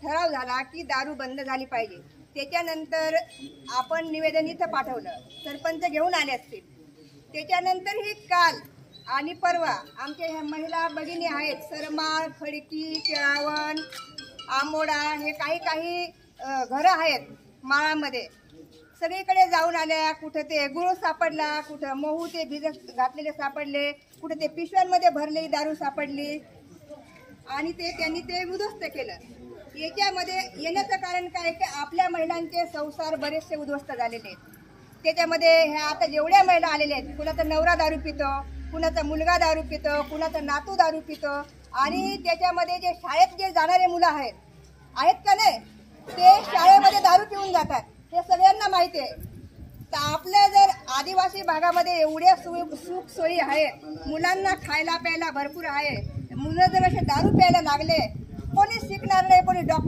ठराव झाला की दारू बंद झाली पाहिजे. त्याच्यानंतर आपण निवेदन इथं पाठवलं, सरपंच घेऊन आले असतील. त्याच्यानंतर ही काल आणि परवा आमच्या ह्या महिला भगिनी आहेत, सरमाळ, खडकी, केळावण, आंबोडा, हे काही घरं आहेत माळामध्ये, सगळीकडे जाऊन आल्या. कुठं ते गुळ सापडला, कुठं मोहू ते भिजत घातलेले सापडले, कुठं ते पिशव्यांमध्ये भरलेली दारू सापडली आणि त्यांनी ते उद्ध्वस्त केलं. याच्यामध्ये येण्याचं कारण काय की आपल्या महिलांचे संसार बरेचसे उद्ध्वस्त झालेले आहेत. त्याच्यामध्ये ह्या आता जेवढ्या महिला आलेल्या आहेत, कुणाचा नवरा दारू पितो, कुणाचा मुलगा दारू पितो, कुणाचा नातू दारू पितो आणि त्याच्यामध्ये जे शाळेत जे जाणारे मुलं आहेत का नाही, ते शाळेमध्ये दारू पिऊन जातात. हे सगळ्यांना माहिती आहे. तर आपल्या जर आदिवासी भागामध्ये एवढ्या सुख सोयी आहेत, मुलांना खायला प्यायला भरपूर आहे, मुलं जर असे दारू प्यायला लागले, कोणी शिकणार नाही, कोणी डॉक्टर